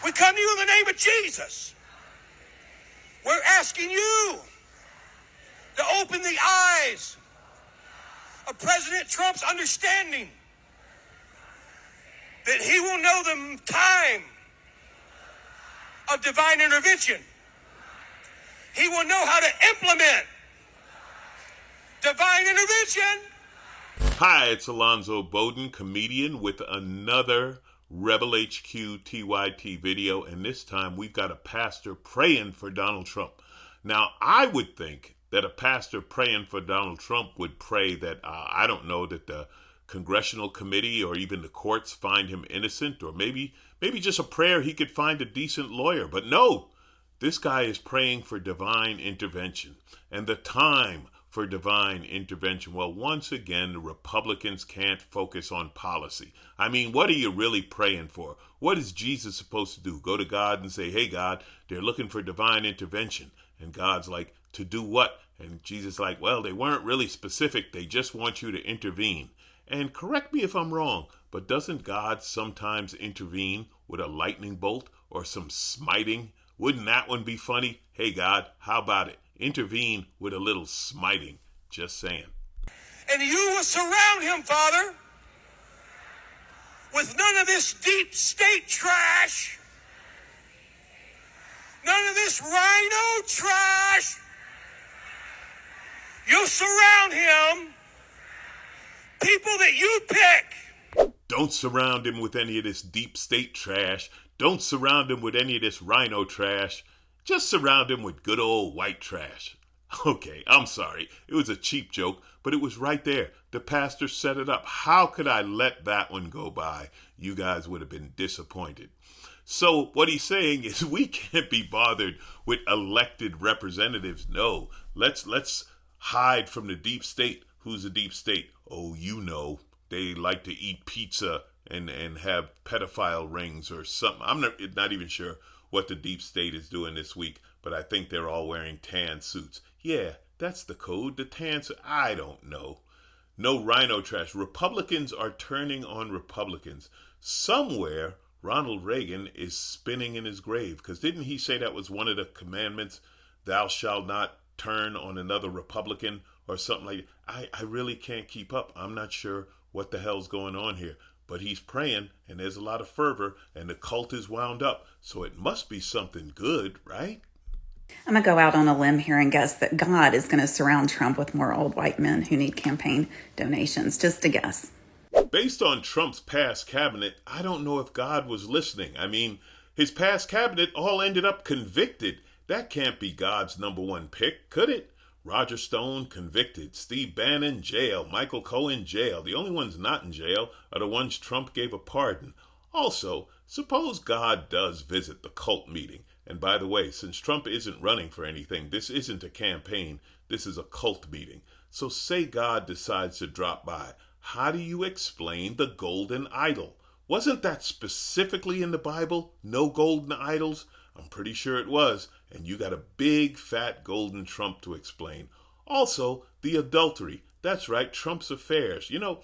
We come to you in the name of Jesus. We're asking you to open the eyes of President Trump's understanding that he will know the time of divine intervention. He will know how to implement divine intervention. Hi, it's Alonzo Bodden, comedian, with another Rebel HQ TYT video, and this time we've got a pastor praying for Donald Trump. Now, I would think that a pastor praying for Donald Trump would pray that, that the congressional committee or even the courts find him innocent, or maybe just a prayer he could find a decent lawyer. But no, this guy is praying for divine intervention and the time for divine intervention. Well, once again, the Republicans can't focus on policy. I mean, what are you really praying for? What is Jesus supposed to do? Go to God and say, hey, God, they're looking for divine intervention. And God's like, to do what? And Jesus is like, well, they weren't really specific. They just want you to intervene. And correct me if I'm wrong, but doesn't God sometimes intervene with a lightning bolt or some smiting? Wouldn't that one be funny? Hey, God, how about it? Intervene with a little smiting. Just saying. And you will surround him, Father, with none of this deep state trash, none of this rhino trash. You'll surround him, people that you pick. Don't surround him with any of this deep state trash. Don't surround him with any of this rhino trash. Just surround him with good old white trash. Okay, I'm sorry. It was a cheap joke, but it was right there. The pastor set it up. How could I let that one go by? You guys would have been disappointed. So what he's saying is we can't be bothered with elected representatives. No, let's hide from the deep state. Who's the deep state? Oh, you know, they like to eat pizza and have pedophile rings or something. I'm not even sure what the deep state is doing this week, but I think they're all wearing tan suits. Yeah, that's the code, the tan suit. I don't know. No rhino trash. Republicans are turning on Republicans. Somewhere, Ronald Reagan is spinning in his grave, because didn't he say that was one of the commandments? Thou shalt not turn on another Republican or something like that. I really can't keep up. I'm not sure what the hell's going on here. But he's praying, and there's a lot of fervor, and the cult is wound up. So it must be something good, right? I'm going to go out on a limb here and guess that God is going to surround Trump with more old white men who need campaign donations. Just a guess. Based on Trump's past cabinet, I don't know if God was listening. I mean, his past cabinet all ended up convicted. That can't be God's number one pick, could it? Roger Stone convicted, Steve Bannon jail, Michael Cohen jail. The only ones not in jail are the ones Trump gave a pardon. Also, suppose God does visit the cult meeting. And by the way, since Trump isn't running for anything, this isn't a campaign, this is a cult meeting. So say God decides to drop by. How do you explain the golden idol? Wasn't that specifically in the Bible? No golden idols? I'm pretty sure it was. And you got a big fat golden Trump to explain. Also, the adultery. That's right, Trump's affairs. You know,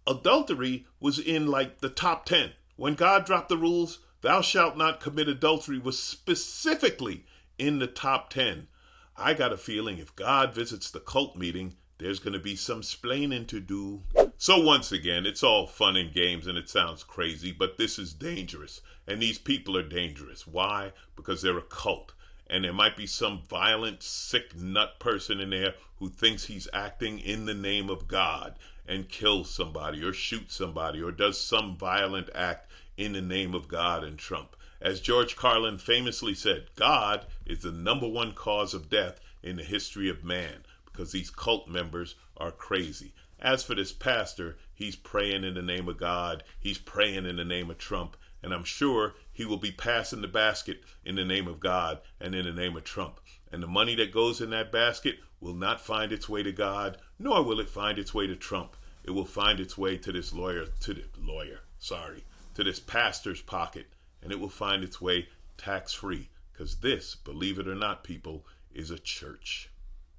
adultery was in like the top 10. When God dropped the rules, thou shalt not commit adultery was specifically in the top 10. I got a feeling if God visits the cult meeting, there's going to be some splaining to do. So once again, it's all fun and games and it sounds crazy, but this is dangerous. And these people are dangerous. Why? Because they're a cult. And there might be some violent, sick nut person in there who thinks he's acting in the name of God and kills somebody or shoots somebody or does some violent act in the name of God and Trump. As George Carlin famously said, God is the number one cause of death in the history of man because these cult members are crazy. As for this pastor, he's praying in the name of God. He's praying in the name of Trump. And I'm sure he will be passing the basket in the name of God and in the name of Trump. And the money that goes in that basket will not find its way to God, nor will it find its way to Trump. It will find its way to this this pastor's pocket, and it will find its way tax-free. Because this, believe it or not, people, is a church.